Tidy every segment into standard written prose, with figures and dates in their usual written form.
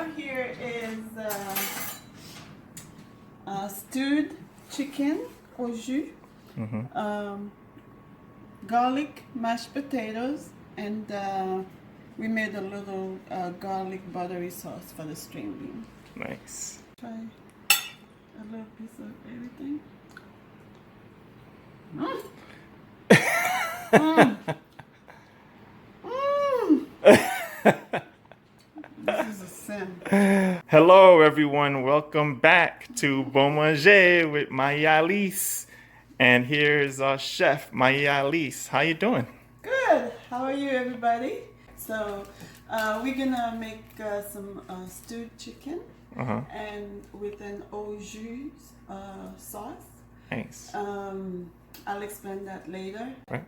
have here is stewed chicken au jus, garlic mashed potatoes, and we made a little garlic buttery sauce for the string bean. Nice. Try a little piece of everything. This is a sin. Hello, everyone. Welcome back to Bon Manger with Maya Alice. And here's our chef, Maya Alice. How you doing? Good. How are you, everybody? So we're gonna make some stewed chicken and with an au jus sauce. Thanks. I'll explain that later. Right.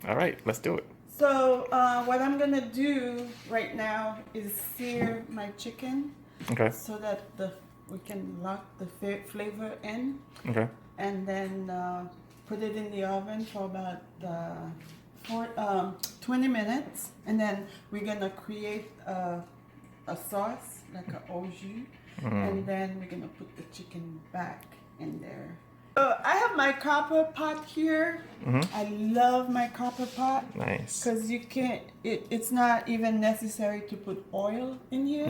All right, let's do it. So what I'm gonna do right now is sear my chicken, Okay. so that we can lock the flavor in, Okay. and then put it in the oven for about 20 minutes, and then we're gonna create a sauce like an au jus, and then we're gonna put the chicken back in there. So I have my copper pot here. I love my copper pot. Nice. Because you can't, it's not even necessary to put oil in here.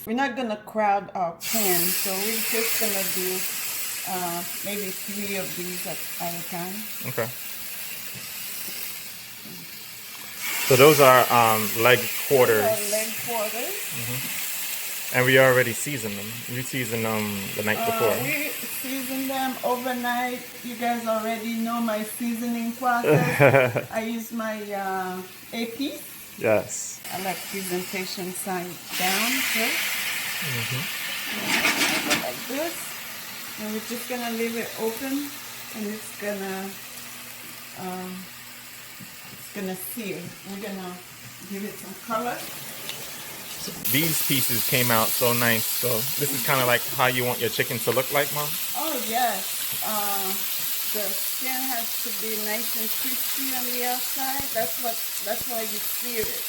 We're not going to crowd our pan, so we're just going to do maybe 3 of these at a time. Okay. So those are leg quarters. So leg quarters. And we already seasoned them. We seasoned them the night before. We seasoned them overnight. You guys already know my seasoning process. I use my AP. Yes. I like presentation side down first. Like this. And we're just gonna leave it open, and it's gonna sear. We're gonna give it some color. These pieces came out so nice. So this is kind of like how you want your chicken to look like, Mom? Oh yes. The skin has to be nice and crispy on the outside. That's why you sear it.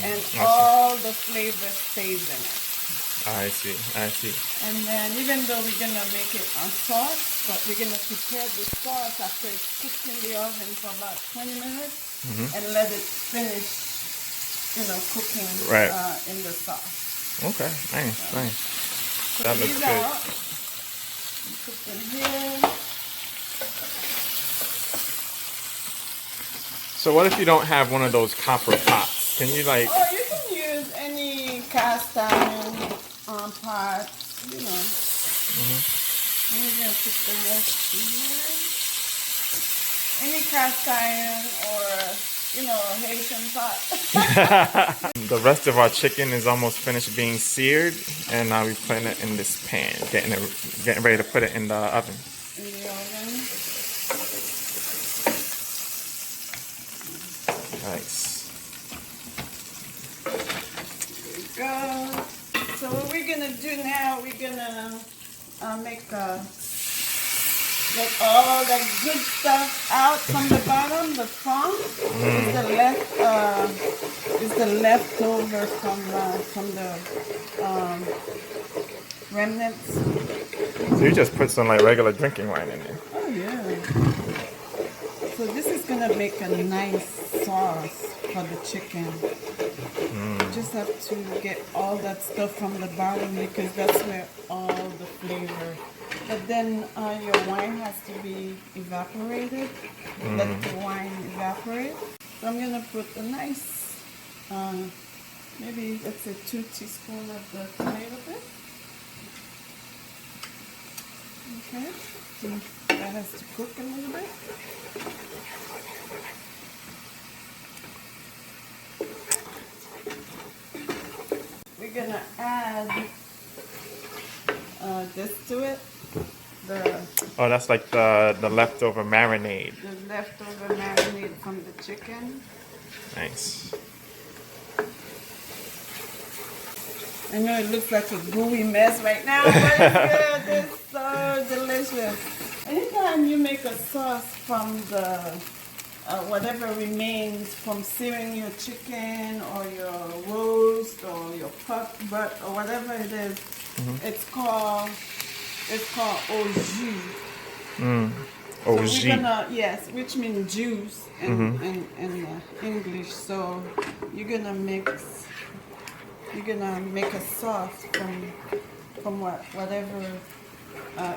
And all the flavor stays in it. I see. And then even though we're gonna make it on sauce, but we're gonna prepare the sauce after it's cooked in the oven for about 20 minutes and let it finish, cooking in the sauce. Okay, nice. So That looks these good. out. Put them here. So what if you don't have one of those copper pots? Can you like... Oh, you can use any cast iron pots, I'm gonna put the rest in there. Any cast iron or, Haitian pot. The rest of our chicken is almost finished being seared, and now we're putting it in this pan, getting ready to put it in the oven. In the oven. Nice. There we go. So what we're gonna do now, we're gonna get all that good stuff out from the bottom. The front is the leftover from the remnants. So you just put some like regular drinking wine in there. Oh yeah. So this is gonna make a nice sauce for the chicken. You just have to get all that stuff from the bottom, because that's where all the flavor. But then your wine has to be evaporated. Let the wine evaporate. So I'm gonna put a nice, maybe let's say 2 teaspoons of the tomato paste. Okay, so that has to cook a little bit. We're gonna add this to it. Oh, that's like the leftover marinade. The leftover marinade from the chicken. Nice. I know it looks like a gooey mess right now, but it's good. It's so delicious. Anytime you make a sauce from the whatever remains from searing your chicken or your roast or your pot butt or whatever it is. It's called au jus. Au So jus. we're gonna, yes, which means juice in English. So you're gonna make a sauce from whatever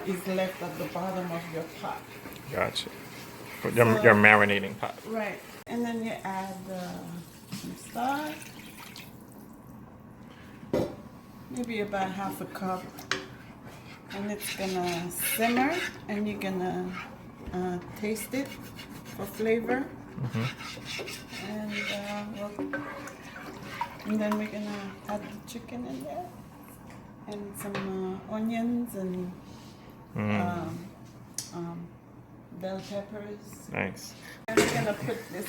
is left at the bottom of your pot. Gotcha. Your marinating pot. Right, and then you add some stock, maybe about half a cup, and it's gonna simmer, and you're gonna taste it for flavor, and then we're gonna add the chicken in there, and some onions and bell peppers. Nice. And we're gonna put this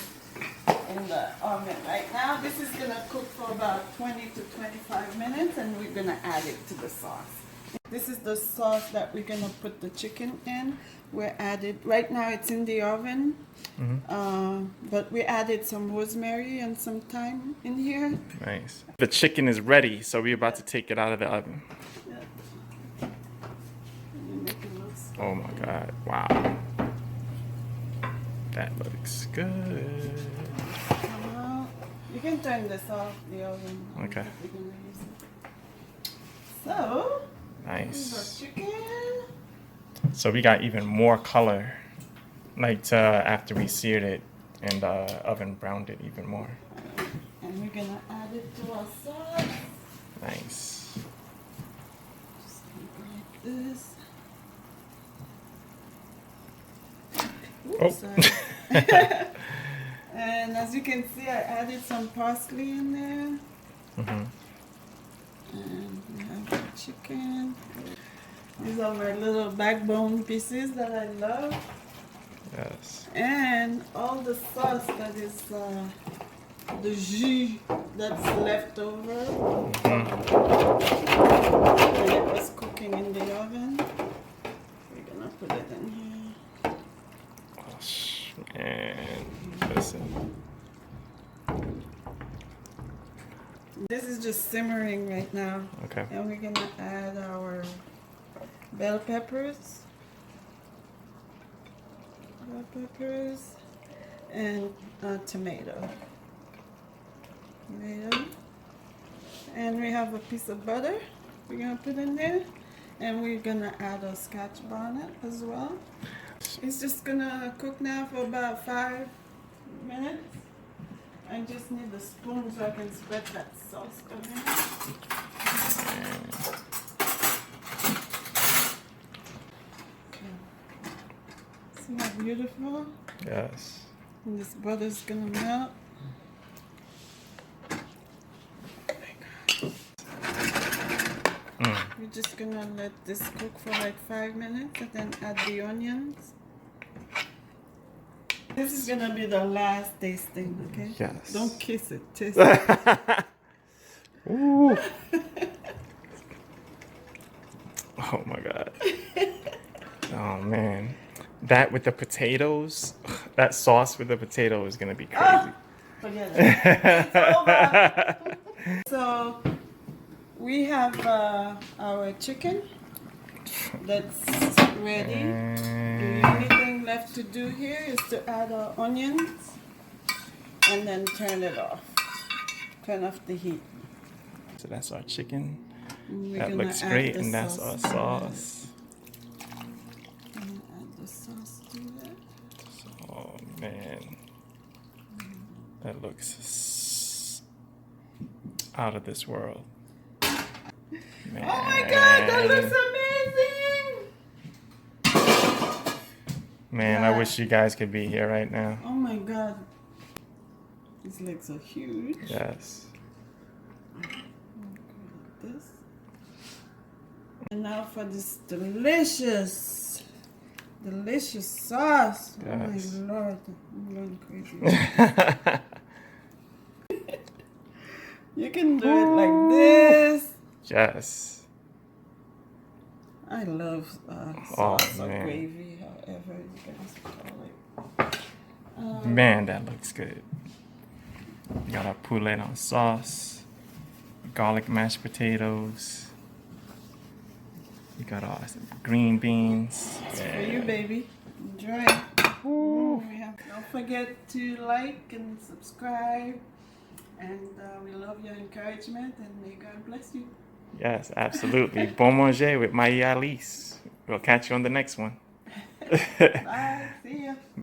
in the oven right now. This is gonna cook for about 20 to 25 minutes, and we're gonna add it to the sauce. This is the sauce that we're gonna put the chicken in. Right now it's in the oven, but we added some rosemary and some thyme in here. Nice. The chicken is ready, so we're about to take it out of the oven. Yeah. And you make it look so Oh my God! Wow. That looks good. You can turn this off the oven. Okay. We're gonna use it. So, Nice. here's our chicken. So we got even more color, like after we seared it and oven browned it even more. And we're gonna add it to our sauce. Nice. Just like this. Oops, Oh. sorry. And as you can see, I added some parsley in there. And we have the chicken. These are my little backbone pieces that I love. Yes. And all the sauce that is the jus that's left over when it was cooking in the oven. We're gonna put it in here. Gosh, man, listen. This is just simmering right now. Okay. And we're gonna add our bell peppers. And tomato. And we have a piece of butter we're gonna put in there, and we're gonna add a Scotch bonnet as well. It's just gonna cook now for about 5 minutes. I just need a spoon so I can spread that sauce over it. See how beautiful? Yes. And this butter's gonna melt. We're just gonna let this cook for like 5 minutes and then add the onions. This is gonna be the last tasting, okay? Yes. Don't kiss it, taste it. Ooh. Oh my God. Oh man. That with the potatoes, that sauce with the potato is gonna be crazy. Forget it. It's over. So we have our chicken that's ready. The only thing left to do here is to add our onions and then turn it off. Turn off the heat. So that's our chicken. We're That gonna looks add great, the and that's our sauce. Add the sauce to that. Oh man, that looks out of this world. Man. Oh my God, that looks amazing! Man, I wish you guys could be here right now. Oh my God, these legs are huge. Yes. This. And now for this delicious sauce. Yes. Oh my Lord, I'm going crazy. You can do it like this. Yes. I love sauce or gravy, however you guys call it. Man, that looks good. We got our poulet on sauce, garlic mashed potatoes. We got our green beans. It's for you, baby. Enjoy. Don't forget to like and subscribe. And we love your encouragement, and may God bless you. Yes, absolutely. Bon manger with Maya Alice. We'll catch you on the next one. Bye. See ya.